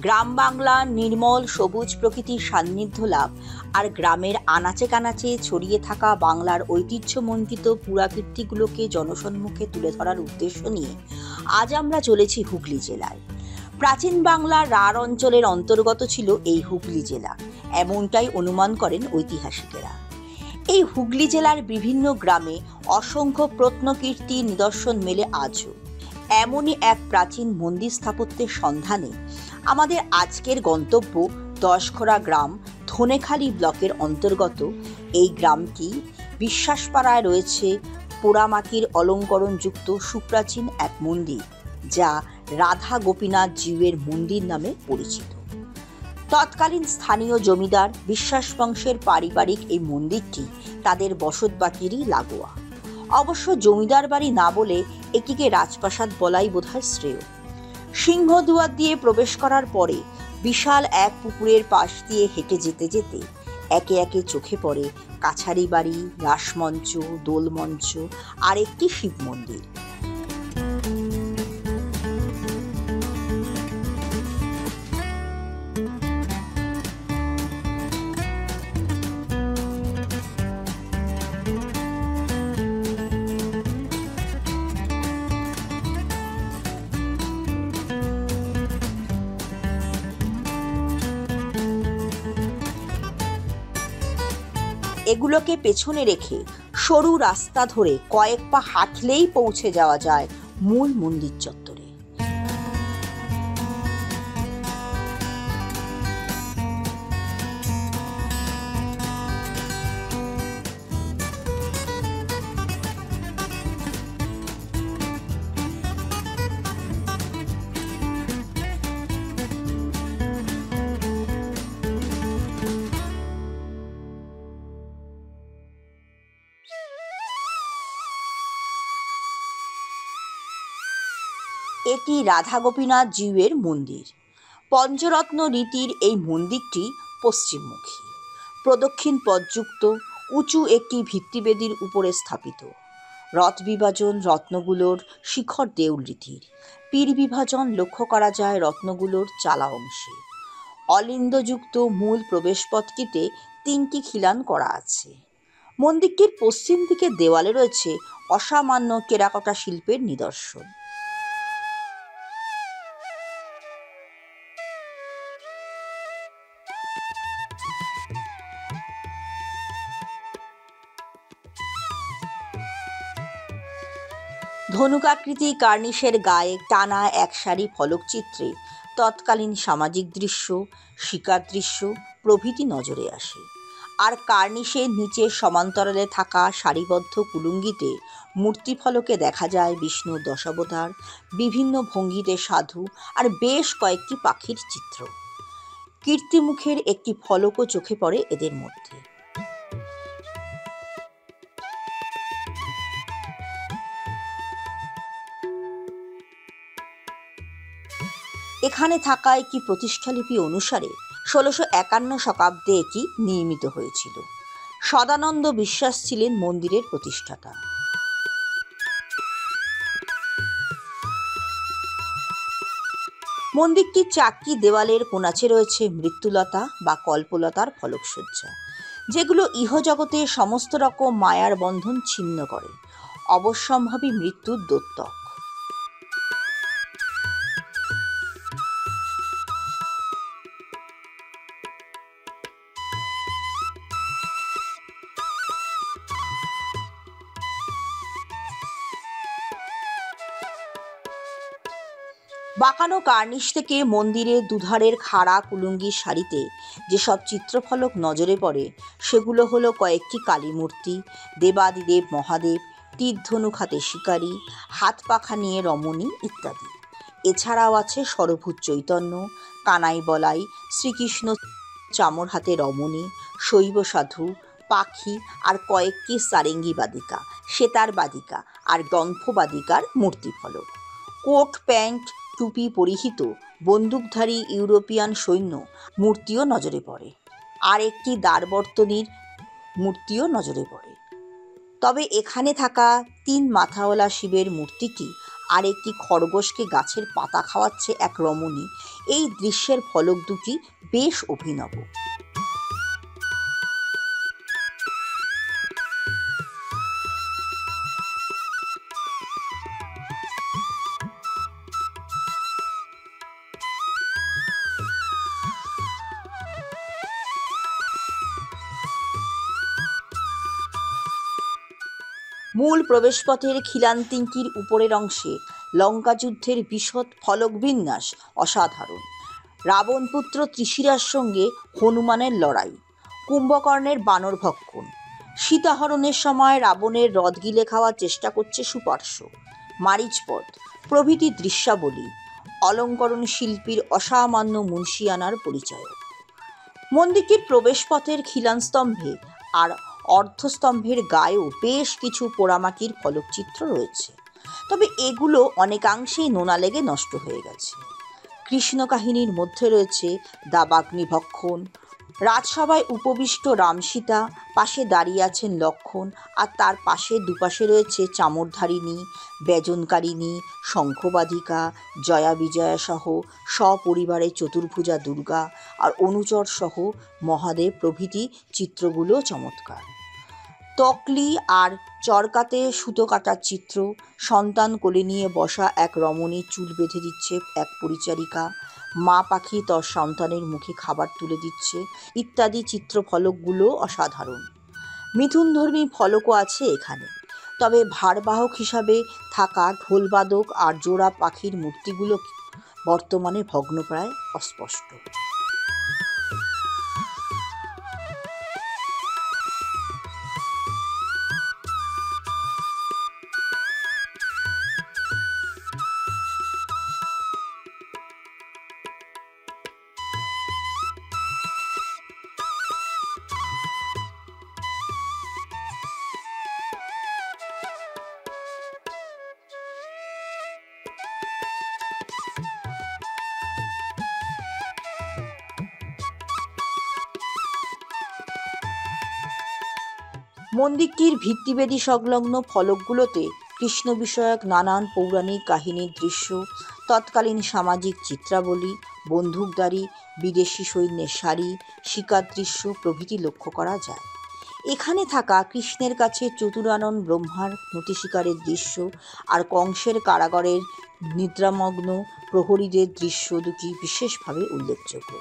গ্রাম বাংলার নির্মল সবুজ প্রকৃতির সান্নিধ্য লাভ আর গ্রামের আনাচে কানাচে ছড়িয়ে থাকা বাংলার ঐতিহ্যমণ্ডিত পুরাকীর্তিগুলোকে জনসম্মুখে তুলে ধরার উদ্দেশ্য নিয়ে আজ আমরা চলেছি হুগলি জেলায়। প্রাচীন বাংলার রাঢ় অঞ্চলের অন্তর্গত ছিল এই হুগলি জেলা, এমনটাই অনুমান করেন ঐতিহাসিকেরা। এই হুগলি জেলার বিভিন্ন গ্রামে অসংখ্য প্রত্নকীর্তি নিদর্শন মেলে আজও। এমনই এক প্রাচীন মন্দির স্থাপত্যের সন্ধানে আমাদের আজকের গন্তব্য দশঘরা গ্রাম, ধনেখালি ব্লকের অন্তর্গত এই গ্রামটি বিশ্বাসপাড়ায় রয়েছে পোড়ামাটির অলঙ্করণযুক্ত সুপ্রাচীন এক মন্দির, যা রাধা গোপীনাথ জিউয়ের মন্দির নামে পরিচিত। তৎকালীন স্থানীয় জমিদার বিশ্বাস বংশের পারিবারিক এই মন্দিরটি তাদের বসতবাটিরই লাগোয়া। অবশ্য জমিদার বাড়ি না বলে এটিকে রাজপ্রাসাদ বলাই বোধহয় শ্রেয়। সিংহদুয়ার দিয়ে প্রবেশ করার পরে বিশাল এক পুকুরের পাশ দিয়ে হেঁটে যেতে যেতে একে একে চোখে পড়ে কাছারি বাড়ি, রাসমঞ্চ, দোলমঞ্চ আর একটি শিব মন্দির। এগুলোকে পেছনে রেখে সরু রাস্তা ধরে কয়েক পা হাঁটলেই পৌঁছে যাওয়া যায় মূল মন্দির চত্বরে। এটি রাধা গোপীনাথ জিউয়ের মন্দির। পঞ্চরত্ন রীতির এই মন্দিরটি পশ্চিমমুখী, প্রদক্ষিণ পথযুক্ত উঁচু একটি ভিত্তিবেদির উপরে স্থাপিত। রথ বিভাজন রত্নগুলোর শিখর দেউল রীতির। পীর বিভাজন লক্ষ্য করা যায় রত্নগুলোর চালা অংশে। অলিন্দযুক্ত মূল প্রবেশপথটিতে 3টি খিলান করা আছে। মন্দিরটির পশ্চিম দিকের দেওয়ালে রয়েছে অসামান্য টেরাকোটা শিল্পের নিদর্শন। ধনুকাকৃতি কার্নিশের গায়ে টানা এক সারি ফলকচিত্রে তৎকালীন সামাজিক দৃশ্য, শিকার দৃশ্য প্রভৃতি নজরে আসে। আর কার্নিশের নিচে সমান্তরালে থাকা সারিবদ্ধ কুলুঙ্গিতে মূর্তিফলকে দেখা যায় বিষ্ণুর দশাবতার, বিভিন্ন ভঙ্গিতে সাধু আর বেশ কয়েকটি পাখির চিত্র। কীর্তিমুখের একটি ফলকও চোখে পড়ে এদের মধ্যে। এখানে থাকা একটি প্রতিষ্ঠালিপি অনুসারে 1651 শতাব্দে এটি নির্মিত হয়েছিল। সদানন্দ বিশ্বাস ছিলেন মন্দিরের প্রতিষ্ঠাতা। মন্দিরটির 4টি দেওয়ালের কোণাচে রয়েছে মৃত্যুলতা বা কল্পলতার ফলকসজ্জা, যেগুলো ইহজগতে সমস্ত রকম মায়ার বন্ধন ছিন্ন করে, অবশ্যম্ভাবী মৃত্যুর দ্যোতক। বাঁকানো কার্নিশ থেকে মন্দিরের দুধারের খাড়া কুলুঙ্গির সারিতে যেসব চিত্রফলক নজরে পড়ে সেগুলো হলো কয়েকটি কালী মূর্তি, দেবাদিদেব মহাদেব, তীরধনুক হাতে শিকারী, হাত পাখা নিয়ে রমণী ইত্যাদি। এছাড়াও আছে সরভূত চৈতন্য, কানাই বলাই, শ্রীকৃষ্ণ চামর হাতে রমণী, শৈব সাধু, পাখি আর কয়েকটি সারেঙ্গি বাদিকা, সেতার বাদিকা আর দম্ফবাদিকার মূর্তিফলক। কোট প্যান্ট টুপি পরিহিত বন্দুকধারী ইউরোপিয়ান সৈন্য মূর্তিও নজরে পড়ে, আর একটি দ্বারবর্তনীর মূর্তিও নজরে পড়ে। তবে এখানে থাকা 3 মাথাওয়ালা শিবের মূর্তিটি আর একটি খরগোশকে গাছের পাতা খাওয়াচ্ছে এক রমণী, এই দৃশ্যের ফলক দুটি বেশ অভিনব। মূল প্রবেশপথের খিলানতিঙ্কির উপরের অংশে লঙ্কা যুদ্ধের বিশদ ফলক বিন্যাস অসাধারণ। রাবণপুত্র ত্রিশিরার সঙ্গে হনুমানের লড়াই, কুম্ভকর্ণের বানর ভক্ষণ, সীতাহরণের সময় রাবণের রথ গিলে খাওয়ার চেষ্টা করছে সুপার্শ্ব, মারিচপথ প্রভৃতি দৃশ্যাবলী অলঙ্করণ শিল্পীর অসামান্য মুন্সিয়ানার পরিচয়। মন্দিরটির প্রবেশপথের খিলানস্তম্ভে আর অর্ধস্তম্ভের গায়েও বেশ কিছু পোড়ামাটির ফলকচিত্র রয়েছে, তবে এগুলো অনেকাংশেই নোনা লেগে নষ্ট হয়ে গেছে। কৃষ্ণ কাহিনীর মধ্যে রয়েছে দাবাগ্নি ভক্ষণ, রাজসভায় উপবিষ্ট রামসীতা, পাশে দাঁড়িয়ে আছেন লক্ষ্মণ, আর তার পাশে দুপাশে রয়েছে চামরধারিণী, ব্যজনকারিণী, শঙ্খবাধিকা, জয়া বিজয়া সহ সপরিবারে চতুর্ভুজা দুর্গা আর অনুচর সহ মহাদেব প্রভৃতি চিত্রগুলো চমৎকার। তকলি আর চরকাতে সুতো কাটার চিত্র, সন্তান কোলে নিয়ে বসা এক রমণী চুল বেঁধে দিচ্ছে এক পরিচারিকা, মা পাখি তার সন্তানের মুখে খাবার তুলে দিচ্ছে ইত্যাদি চিত্রফলকগুলো অসাধারণ। মিথুনধর্মী ফলকও আছে এখানে, তবে ভারবাহক হিসাবে থাকা ঢোলবাদক আর জোড়া পাখির মূর্তিগুলো বর্তমানে ভগ্নপ্রায়, অস্পষ্ট। মন্দিরটির ভিত্তিবেদী সংলগ্ন ফলকগুলোতে কৃষ্ণ বিষয়ক নানান পৌরাণিক কাহিনীর দৃশ্য, তৎকালীন সামাজিক চিত্রাবলী, বন্দুকধারী বিদেশি সৈন্যের শাড়ি, শিকার দৃশ্য প্রভৃতি লক্ষ্য করা যায়। এখানে থাকা কৃষ্ণের কাছে চতুরানন ব্রহ্মার নতি শিকারের দৃশ্য আর কংসের কারাগারের নিদ্রামগ্ন প্রহরীদের দৃশ্য দুটি বিশেষভাবে উল্লেখযোগ্য।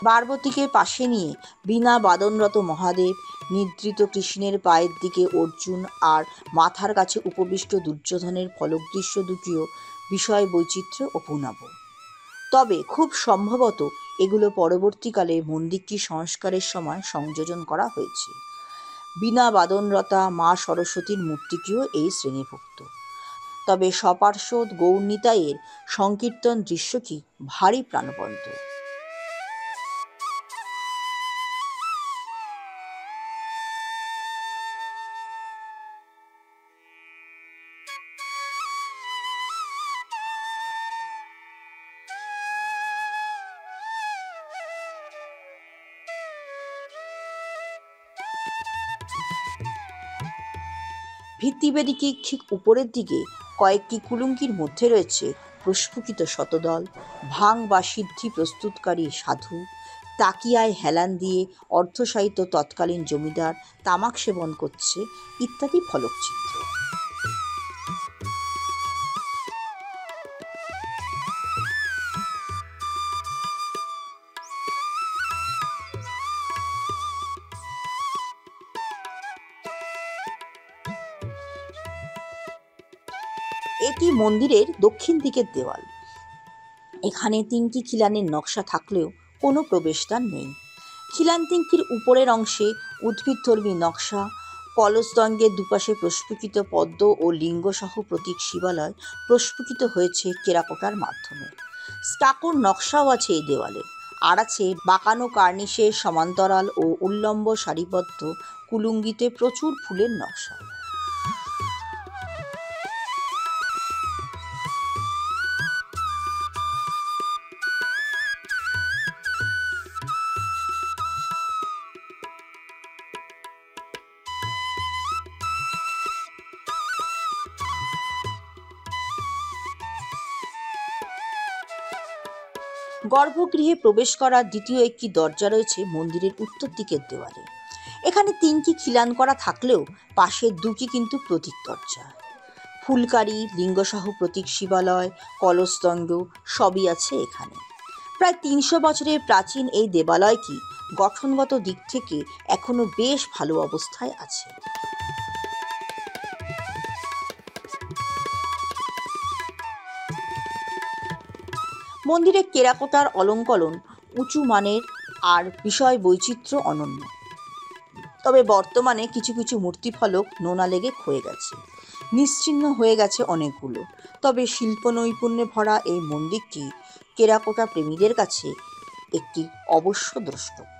পার্বতীকে পাশে নিয়ে বীণা বাদনরত মহাদেব, নিদ্রিত কৃষ্ণের পায়ের দিকে অর্জুন আর মাথার কাছে উপবিষ্ট দুর্যোধনের ফলক দৃশ্য দুটিও বিষয় বৈচিত্র্য অপূর্ণাব। তবে খুব সম্ভবত এগুলো পরবর্তীকালে মন্দিরটি সংস্কারের সময় সংযোজন করা হয়েছে। বীণা বাদনরতা মা সরস্বতীর মূর্তিটিও এই শ্রেণীভুক্ত। তবে সপার্শ্বদ গৌরনিতাইয়ের সংকীর্তন দৃশ্যটি ভারী প্রাণবন্ত। ভিত্তিবেদিকে ঠিক উপরের দিকে কয়েকটি কুলুঙ্কির মধ্যে রয়েছে প্রস্ফুটিত শতদল, ভাং বা সিদ্ধি প্রস্তুতকারী সাধু, তাকিয়ায় হেলান দিয়ে অর্ধশায়িত তৎকালীন জমিদার তামাক সেবন করছে ইত্যাদি ফলকচিত্র। এটি মন্দিরের দক্ষিণ দিকের দেওয়াল। এখানে তিনটি খিলানের নকশা থাকলেও কোনো প্রবেশদ্বার নেই। খিলানতিঙ্কির উপরের অংশে উদ্ভিদধর্মী নকশা, কলসদঙ্গের দুপাশে প্রস্ফুটিত পদ্ম ও লিঙ্গসহ প্রতীক শিবালয় প্রস্ফুটিত হয়েছে টেরাকোটার মাধ্যমে। স্টাকোর নকশাও আছে এই দেওয়ালে, আর আছে বাঁকানো কার্নিশের সমান্তরাল ও উল্লম্ব সারিবদ্ধ কুলুঙ্গিতে প্রচুর ফুলের নকশা। গর্ভগৃহে প্রবেশ করার দ্বিতীয় একটি দরজা রয়েছে মন্দিরের উত্তর দিকের দেওয়ালে। এখানে 3টি খিলান করা থাকলেও পাশের 2টি কিন্তু প্রতীক দরজা। ফুলকারি, লিঙ্গসহ প্রতীক শিবালয়, কলসদণ্ড সবই আছে এখানে। প্রায় 300 বছরের প্রাচীন এই দেবালয়টি গঠনগত দিক থেকে এখনো বেশ ভালো অবস্থায় আছে। মন্দিরের টেরাকোটার অলঙ্করণ উঁচু মানের আর বিষয় বৈচিত্র্য অনন্য। তবে বর্তমানে কিছু কিছু মূর্তিফলক নোনা লেগে ক্ষয়ে গেছে, নিশ্চিহ্ন হয়ে গেছে অনেকগুলো। তবে শিল্প নৈপুণ্যে ভরা এই মন্দিরটি টেরাকোটা প্রেমীদের কাছে একটি অবশ্য দ্রষ্টব্য।